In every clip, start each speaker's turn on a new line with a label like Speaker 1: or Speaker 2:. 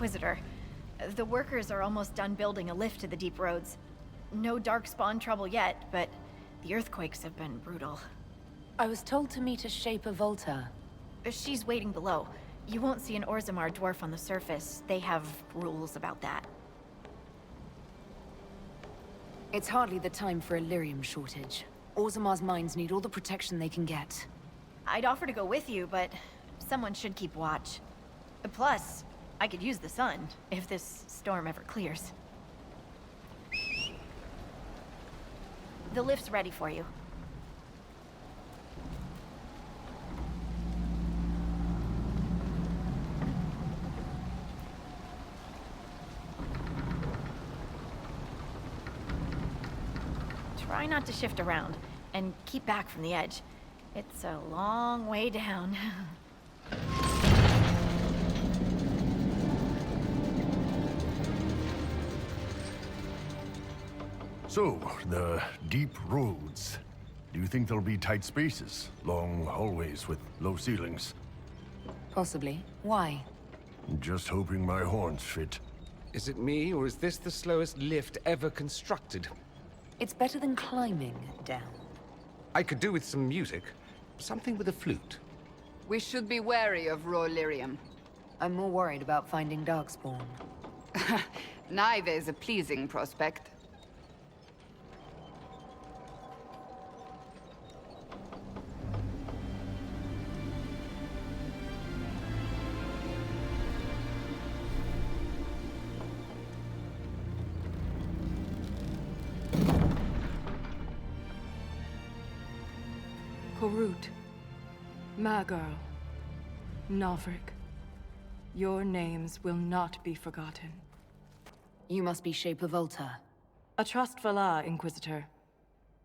Speaker 1: Inquisitor. The workers are almost done building a lift to the deep roads. No darkspawn trouble yet, but the earthquakes have been brutal.
Speaker 2: I was told to meet a Shaper Volta.
Speaker 1: She's waiting below. You won't see an Orzammar dwarf on the surface. They have rules about that.
Speaker 2: It's hardly the time for a lyrium shortage. Orzammar's mines need all the protection they can get.
Speaker 1: I'd offer to go with you, but someone should keep watch. Plus, I could use the sun, if this storm ever clears. The lift's ready for you. Try not to shift around, and keep back from the edge. It's a long way down.
Speaker 3: So, the deep roads. Do you think there'll be tight spaces? Long hallways with low ceilings?
Speaker 2: Possibly. Why?
Speaker 3: Just hoping my horns fit.
Speaker 4: Is it me, or is this the slowest lift ever constructed?
Speaker 2: It's better than climbing down.
Speaker 4: I could do with some music. Something with a flute.
Speaker 5: We should be wary of raw lyrium.
Speaker 2: I'm more worried about finding Darkspawn.
Speaker 5: Neither is a pleasing prospect.
Speaker 6: Korut, Magirl, Navrik, your names will not be forgotten.
Speaker 2: You must be Shaper Volta.
Speaker 6: A trust Vala, Inquisitor.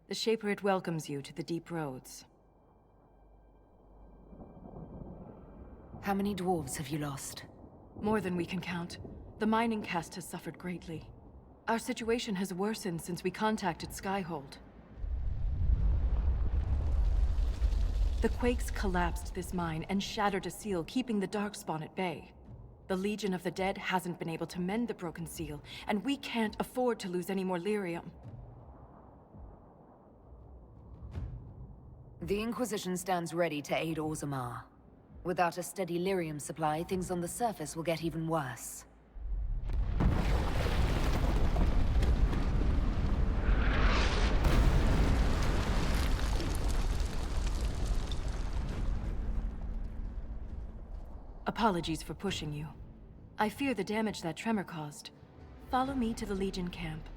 Speaker 6: The Shaper it welcomes you to the deep roads.
Speaker 2: How many dwarves have you lost?
Speaker 6: More than we can count. The mining caste has suffered greatly. Our situation has worsened since we contacted Skyhold. The quakes collapsed this mine and shattered a seal, keeping the Darkspawn at bay. The Legion of the Dead hasn't been able to mend the broken seal, and we can't afford to lose any more lyrium.
Speaker 2: The Inquisition stands ready to aid Orzammar. Without a steady lyrium supply, things on the surface will get even worse.
Speaker 6: Apologies for pushing you. I fear the damage that tremor caused. Follow me to the Legion camp.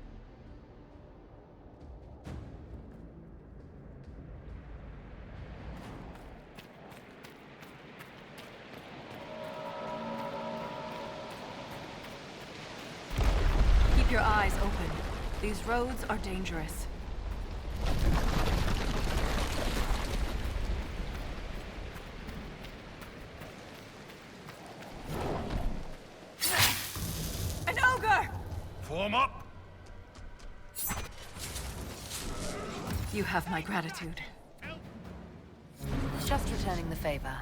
Speaker 6: Keep your eyes open. These roads are dangerous.
Speaker 3: Form up!
Speaker 6: You have my gratitude.
Speaker 2: Just returning the favor.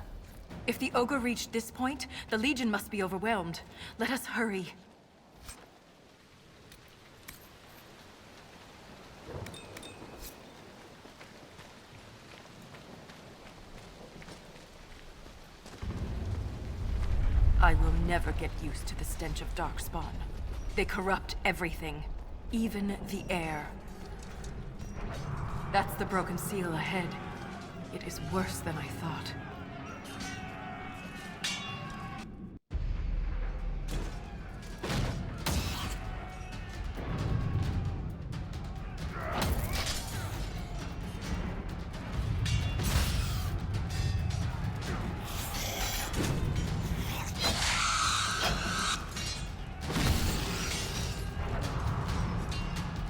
Speaker 6: If the ogre reached this point, the Legion must be overwhelmed. Let us hurry. I will never get used to the stench of Darkspawn. They corrupt everything, even the air. That's the broken seal ahead. It is worse than I thought.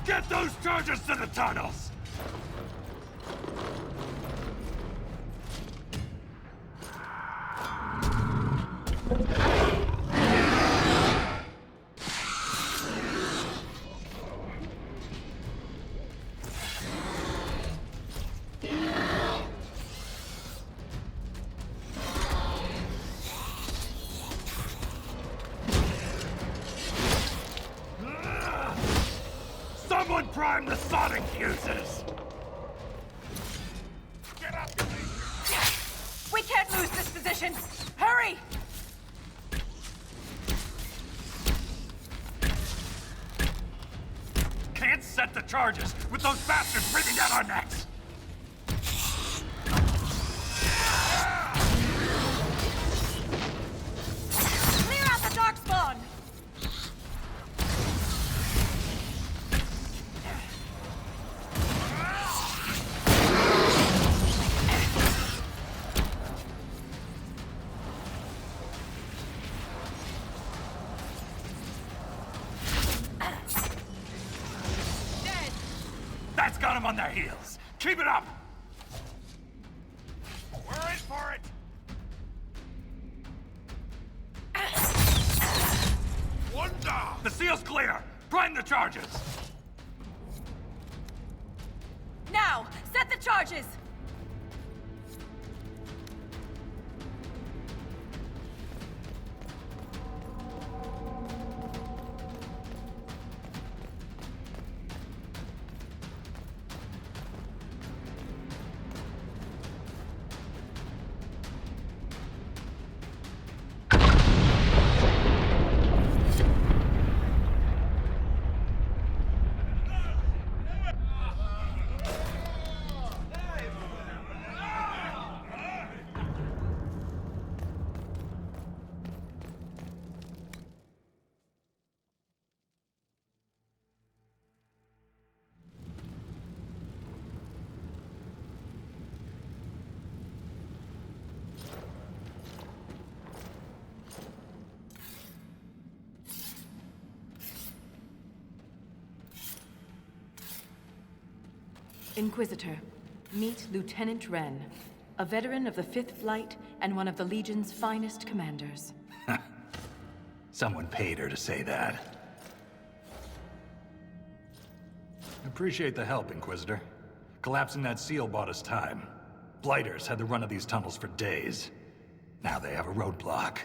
Speaker 3: Get those charges to the tunnels! time the sonic fuses! Get up!
Speaker 6: We can't lose this position! Hurry!
Speaker 3: Can't set the charges with those bastards breathing down our necks!
Speaker 6: Clear out the darkspawn!
Speaker 3: That's got them on their heels! Keep it up! We're in for it! One down! The seal's clear! Prime the charges!
Speaker 6: Now, set the charges! Inquisitor, meet Lieutenant Wren, a veteran of the 5th Flight and one of the Legion's finest commanders.
Speaker 3: Someone paid her to say that. Appreciate the help, Inquisitor. Collapsing that seal bought us time. Blighters had the run of these tunnels for days. Now they have a roadblock.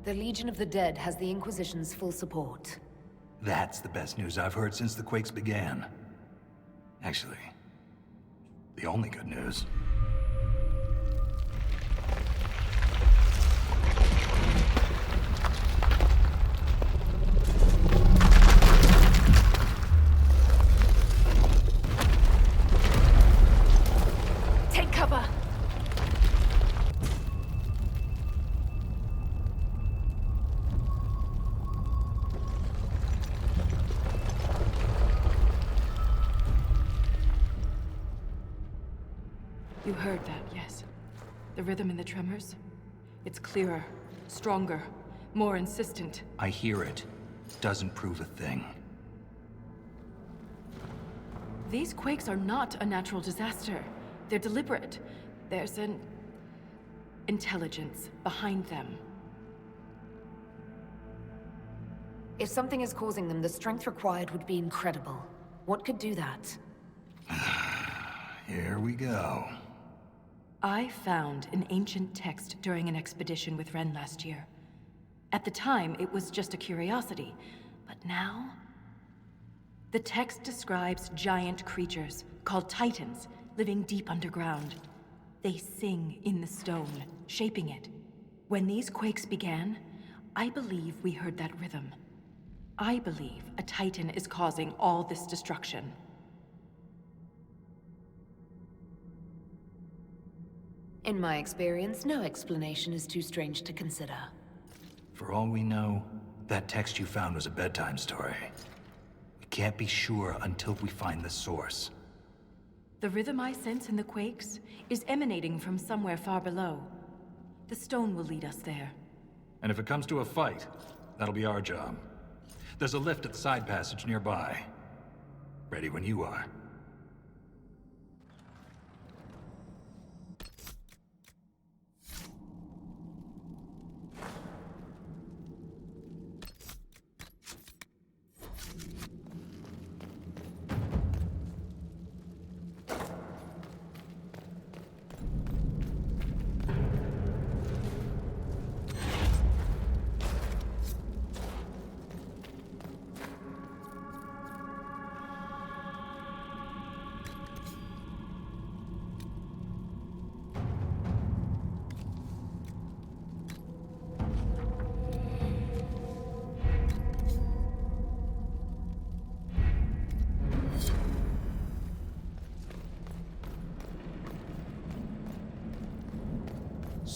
Speaker 2: The Legion of the Dead has the Inquisition's full support.
Speaker 3: That's the best news I've heard since the quakes began. Actually, the only good news.
Speaker 1: Take cover!
Speaker 6: You heard that, yes? The rhythm and the tremors? It's clearer, stronger, more insistent.
Speaker 3: I hear it. Doesn't prove a thing.
Speaker 6: These quakes are not a natural disaster. They're deliberate. There's an intelligence behind them.
Speaker 2: If something is causing them, the strength required would be incredible. What could do that?
Speaker 3: Here we go.
Speaker 6: I found an ancient text during an expedition with Wren last year. At the time, it was just a curiosity, but now... The text describes giant creatures, called Titans, living deep underground. They sing in the stone, shaping it. When these quakes began, I believe we heard that rhythm. I believe a Titan is causing all this destruction.
Speaker 2: In my experience, no explanation is too strange to consider.
Speaker 3: For all we know, that text you found was a bedtime story. We can't be sure until we find the source.
Speaker 6: The rhythm I sense in the quakes is emanating from somewhere far below. The stone will lead us there.
Speaker 3: And if it comes to a fight, that'll be our job. There's a lift at the side passage nearby. Ready when you are.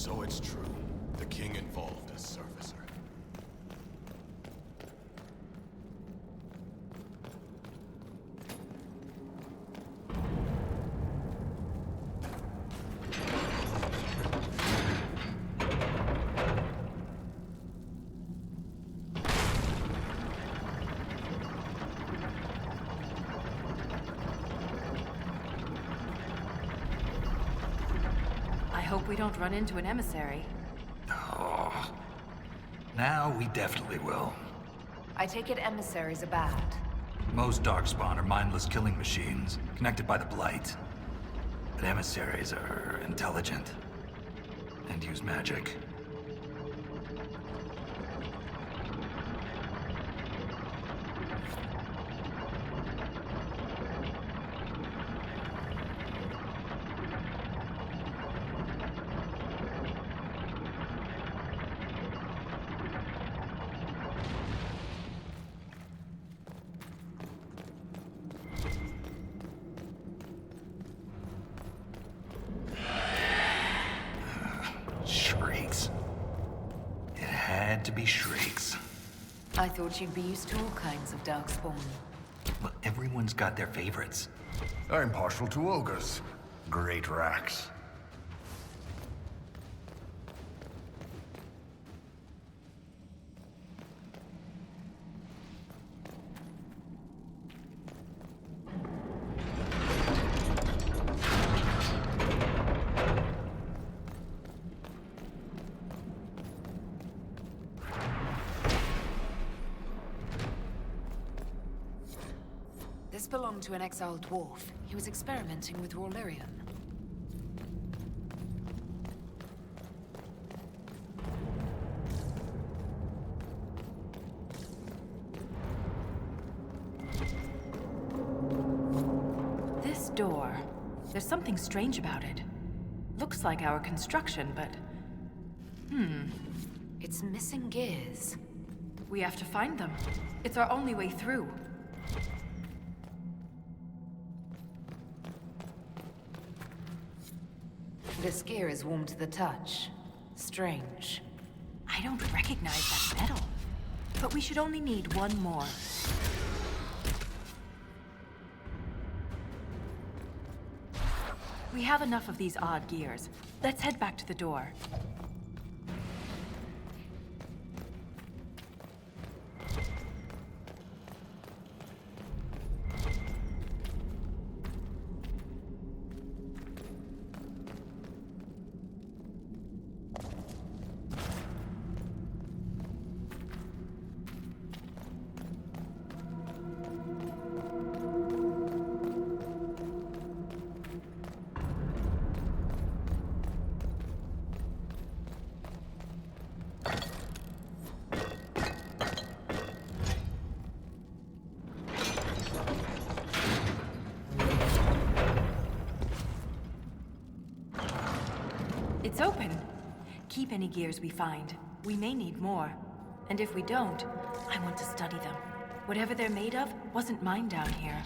Speaker 7: So it's true. The king involved a surfacer.
Speaker 6: I hope we don't run into an emissary.
Speaker 3: Oh. Now we definitely will.
Speaker 2: I take it emissaries are bad.
Speaker 3: Most Darkspawn are mindless killing machines, connected by the Blight. But emissaries are intelligent. And use magic. Shrieks. It had to be shrieks.
Speaker 2: I thought you'd be used to all kinds of darkspawn.
Speaker 3: Well, everyone's got their favorites.
Speaker 8: I'm partial to ogres. Great racks.
Speaker 2: This belonged to an exiled dwarf. He was experimenting with raw lyrium.
Speaker 6: This door. There's something strange about it. Looks like our construction, but...
Speaker 2: It's missing gears.
Speaker 6: we have to find them. It's our only way through.
Speaker 2: This gear is warm to the touch. Strange.
Speaker 6: I don't recognize that metal. But we should only need one more. We have enough of these odd gears. Let's head back to the door. It's open. Keep any gears we find. We may need more. And if we don't, I want to study them. Whatever they're made of wasn't mine down here.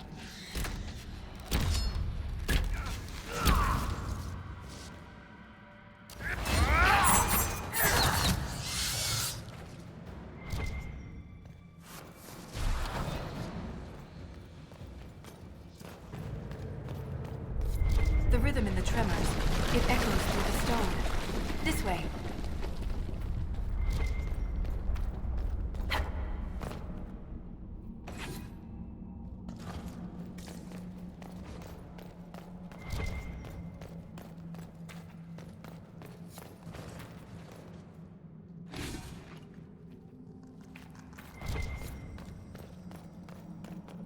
Speaker 6: The rhythm in the tremors, it echoes through the stone. This way.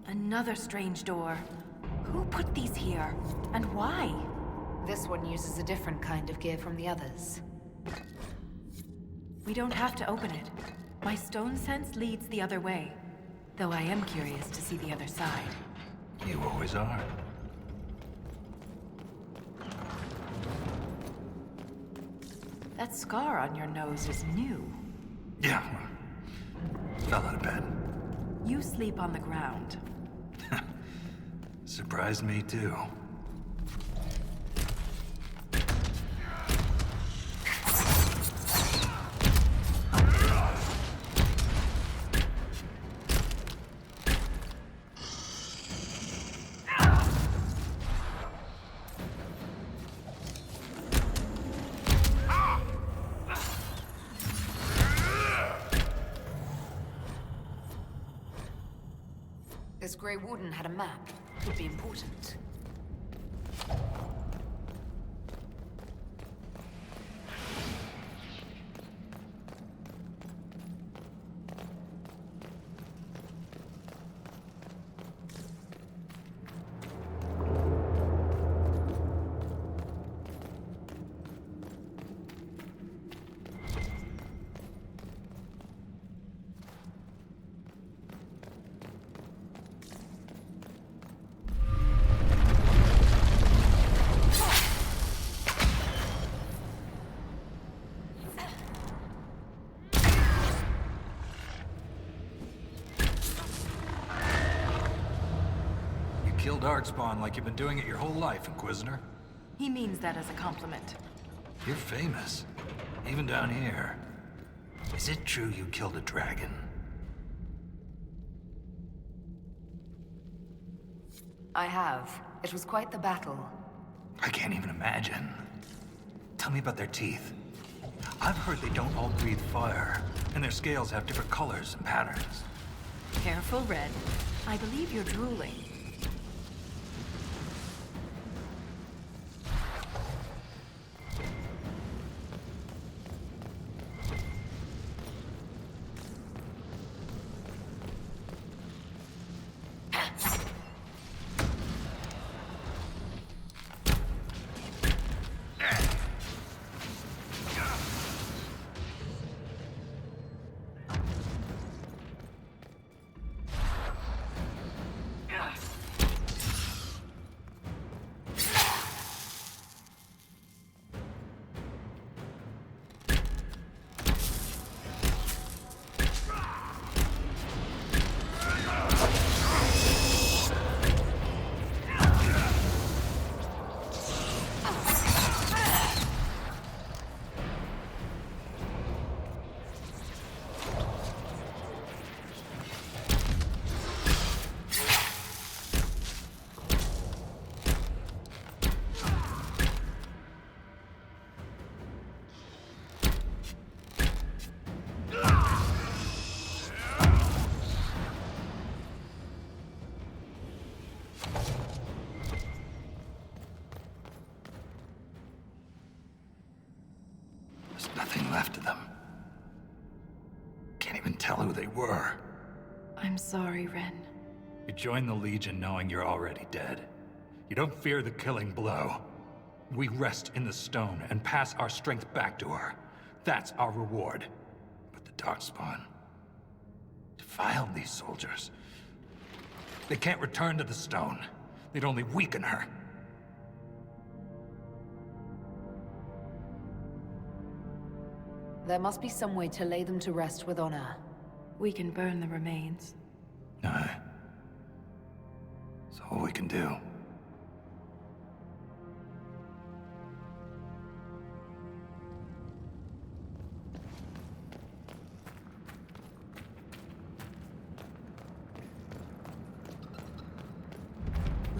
Speaker 6: Another strange door. Who put these here? And why?
Speaker 2: This one uses a different kind of gear from the others.
Speaker 6: We don't have to open it. My stone sense leads the other way. Though I am curious to see the other side.
Speaker 3: You always are.
Speaker 6: That scar on your nose is new.
Speaker 3: Yeah. Fell out of bed.
Speaker 6: You sleep on the ground.
Speaker 3: Surprised me too.
Speaker 2: Grey Warden had a map. Could be important.
Speaker 3: Kill Darkspawn like you've been doing it your whole life, Inquisitor.
Speaker 6: He means that as a compliment.
Speaker 3: You're famous. Even down here. Is it true you killed a dragon?
Speaker 2: I have. It was quite the battle.
Speaker 3: I can't even imagine. Tell me about their teeth. I've heard they don't all breathe fire, and their scales have different colors and patterns.
Speaker 6: Careful, Red. I believe you're drooling.
Speaker 3: Nothing left of them. Can't even tell who they were.
Speaker 6: I'm sorry, Ren.
Speaker 3: You join the Legion knowing you're already dead. You don't fear the killing blow. We rest in the stone and pass our strength back to her. That's our reward. But the Darkspawn defiled these soldiers. They can't return to the stone. They'd only weaken her.
Speaker 2: There must be some way to lay them to rest with honor.
Speaker 6: We can burn the remains.
Speaker 3: Aye. That's all we can do.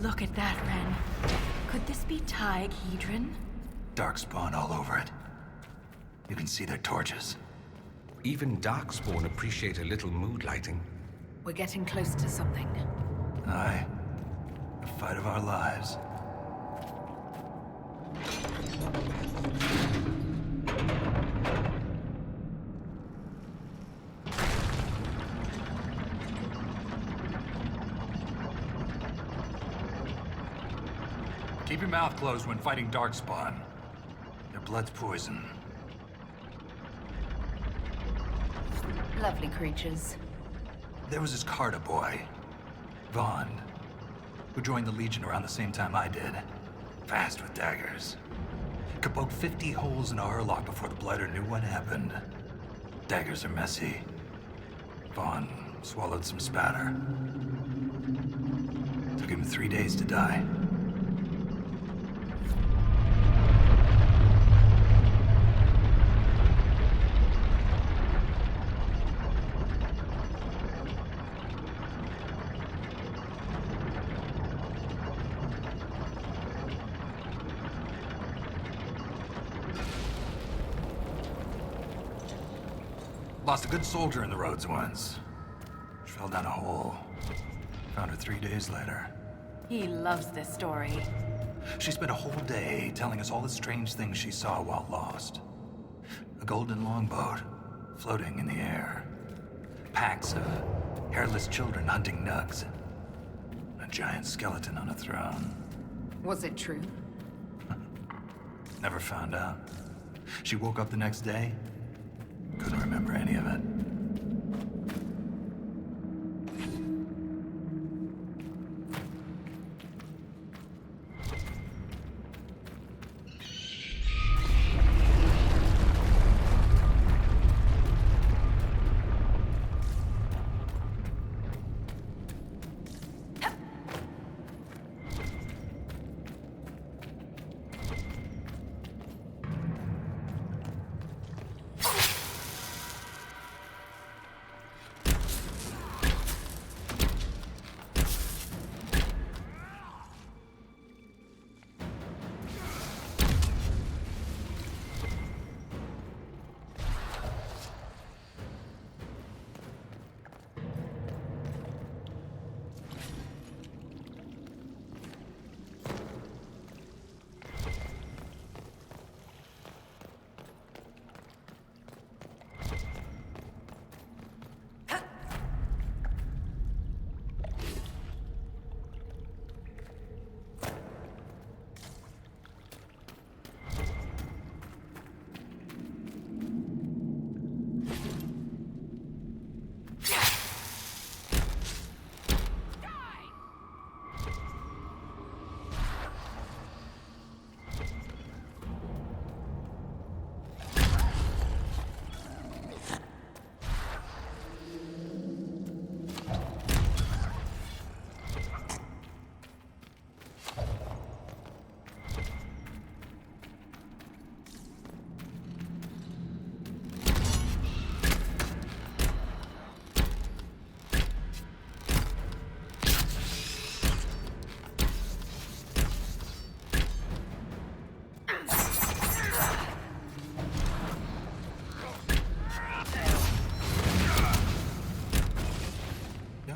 Speaker 6: Look at that, Ren. Could this be Hedron?
Speaker 3: Darkspawn all over it. You can see their torches.
Speaker 4: Even Darkspawn appreciate a little mood lighting.
Speaker 2: We're getting close to something.
Speaker 3: Aye. The fight of our lives. Keep your mouth closed when fighting Darkspawn. Their blood's poison.
Speaker 2: Lovely creatures.
Speaker 3: There was this Carter boy, Vaughn, who joined the Legion around the same time I did. Fast with daggers. Could poke 50 holes in a Hurlock before the Blighter knew what happened. Daggers are messy. Vaughn swallowed some spatter. Took him 3 days to die. Lost a good soldier in the roads once. Fell down a hole. Found her 3 days later.
Speaker 6: He loves this story.
Speaker 3: She spent a whole day telling us all the strange things she saw while lost. A golden longboat floating in the air. Packs of hairless children hunting nugs. A giant skeleton on a throne.
Speaker 2: Was it true?
Speaker 3: Never found out. She woke up the next day, couldn't remember any of it.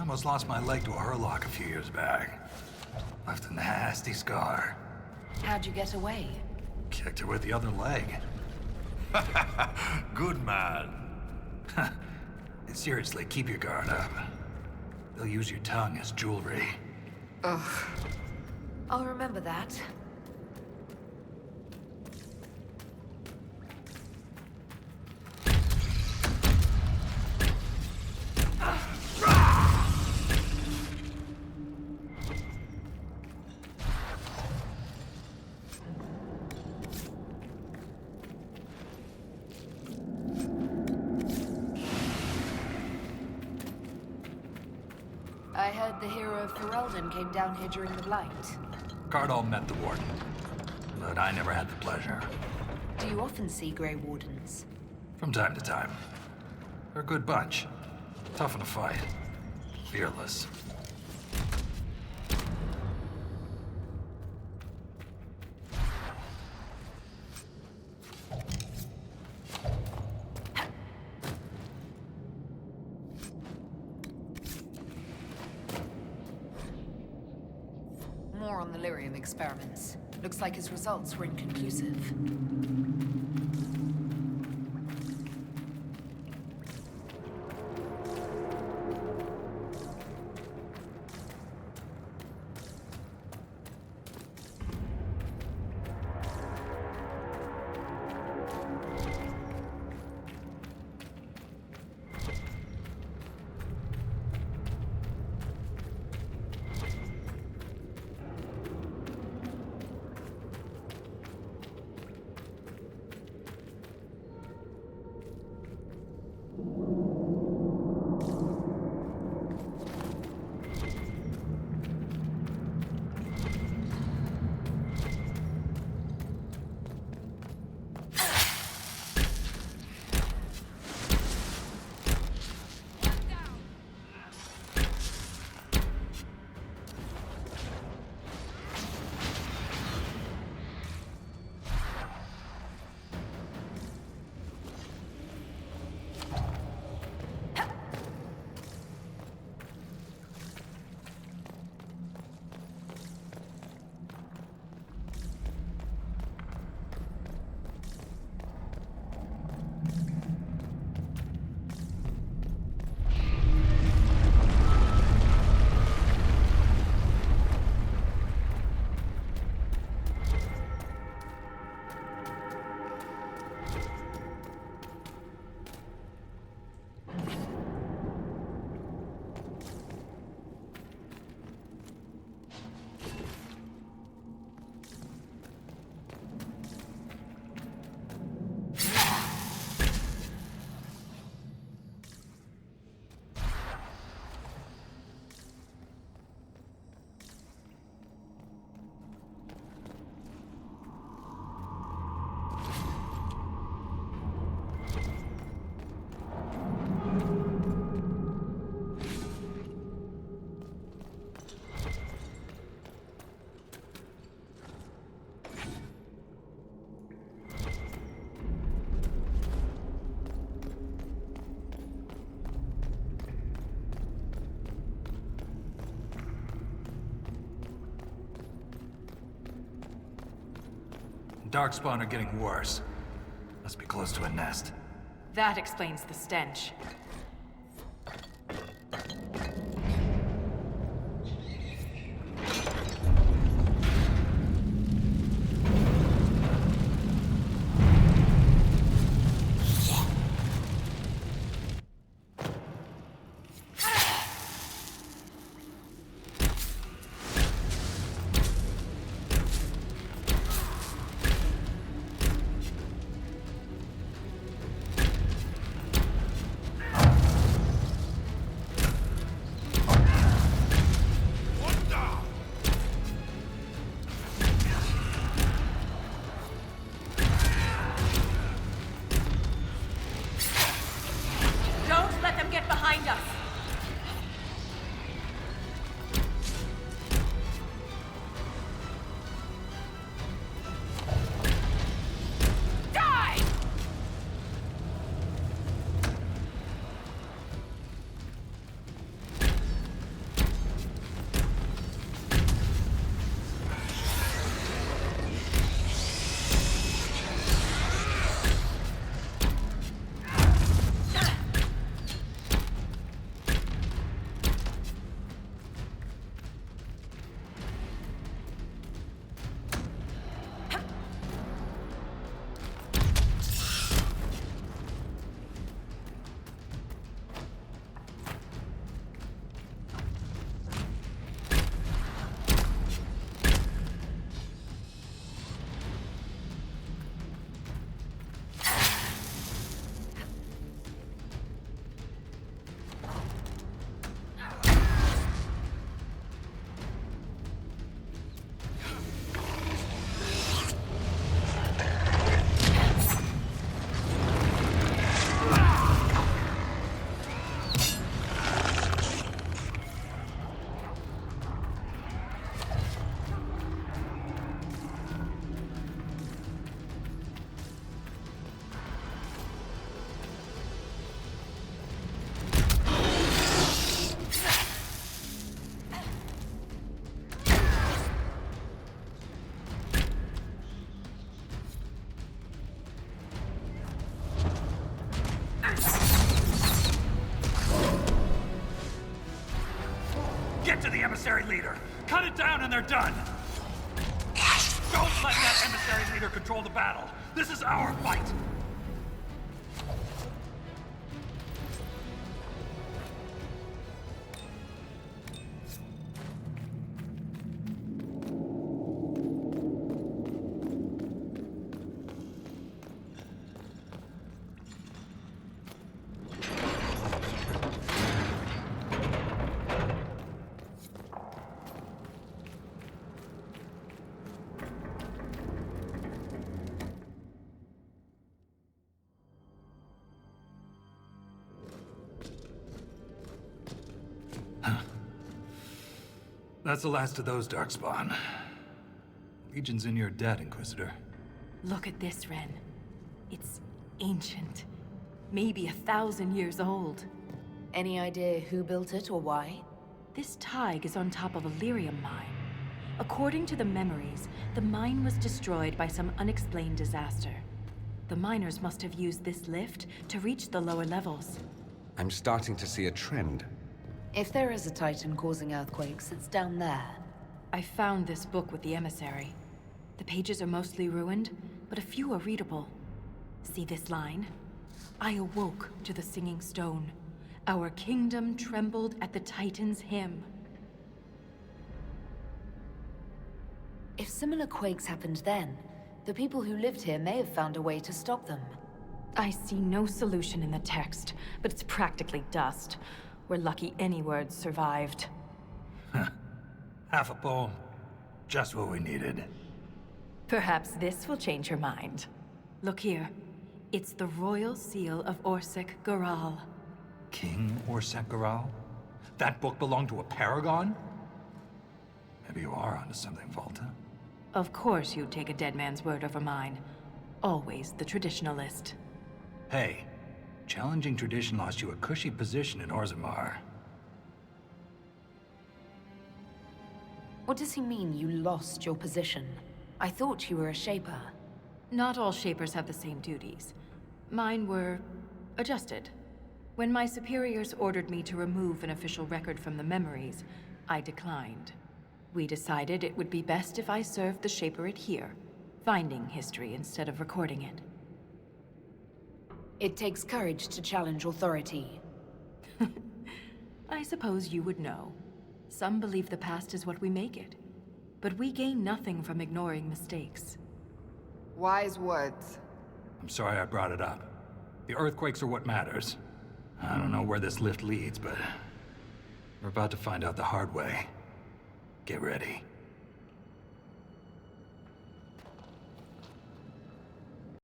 Speaker 3: Almost lost my leg to a hurlock a few years back. Left a nasty scar.
Speaker 2: How'd you get away?
Speaker 3: Kicked her with the other leg.
Speaker 8: Good man.
Speaker 3: Seriously, keep your guard up. They'll use your tongue as jewelry.
Speaker 2: I'll remember that. I heard the hero of Ferelden came down here during the Blight.
Speaker 3: Cardall met the Warden, but I never had the pleasure.
Speaker 2: Do you often see Grey Wardens?
Speaker 3: From time to time. They're a good bunch. Tough in a fight. Fearless.
Speaker 2: More on the lyrium experiments. Looks like his results were inconclusive.
Speaker 3: Darkspawn are getting worse. Must be close to a nest.
Speaker 6: That explains the stench. Don't let them get behind us! Die!
Speaker 3: Get to the emissary leader! Cut it down and they're done! Don't let that emissary leader control the battle! This is our fight! That's the last of those, Darkspawn. Legion's in your debt, Inquisitor.
Speaker 6: Look at this, Ren. It's ancient. Maybe 1,000 years old.
Speaker 2: Any idea who built it or why?
Speaker 6: This Tig is on top of a lyrium mine. According to the memories, the mine was destroyed by some unexplained disaster. The miners must have used this lift to reach the lower levels.
Speaker 4: I'm starting to see a trend.
Speaker 2: If there is a Titan causing earthquakes, it's down there.
Speaker 6: I found this book with the emissary. The pages are mostly ruined, but a few are readable. See this line? I awoke to the singing stone. Our kingdom trembled at the Titan's hymn.
Speaker 2: If similar quakes happened then, the people who lived here may have found a way to stop them.
Speaker 6: I see no solution in the text, but it's practically dust. We're lucky any words survived.
Speaker 3: Half a poem. Just what we needed.
Speaker 6: Perhaps this will change your mind. Look here. It's the royal seal of Orsec Garal.
Speaker 3: King Orsec Garal? That book belonged to a paragon? Maybe you are onto something, Volta.
Speaker 6: Of course you'd take a dead man's word over mine. Always the traditionalist.
Speaker 3: Hey, challenging tradition lost you a cushy position in Orzammar.
Speaker 2: What does he mean, you lost your position? I thought you were a Shaper.
Speaker 6: Not all Shapers have the same duties. Mine were adjusted. When my superiors ordered me to remove an official record from the memories, I declined. We decided it would be best if I served the Shaperate here, finding history instead of recording it.
Speaker 2: It takes courage to challenge authority.
Speaker 6: I suppose you would know. Some believe the past is what we make it. But we gain nothing from ignoring mistakes.
Speaker 5: Wise words.
Speaker 3: I'm sorry I brought it up. The earthquakes are what matters. I don't know where this lift leads, but we're about to find out the hard way. Get ready.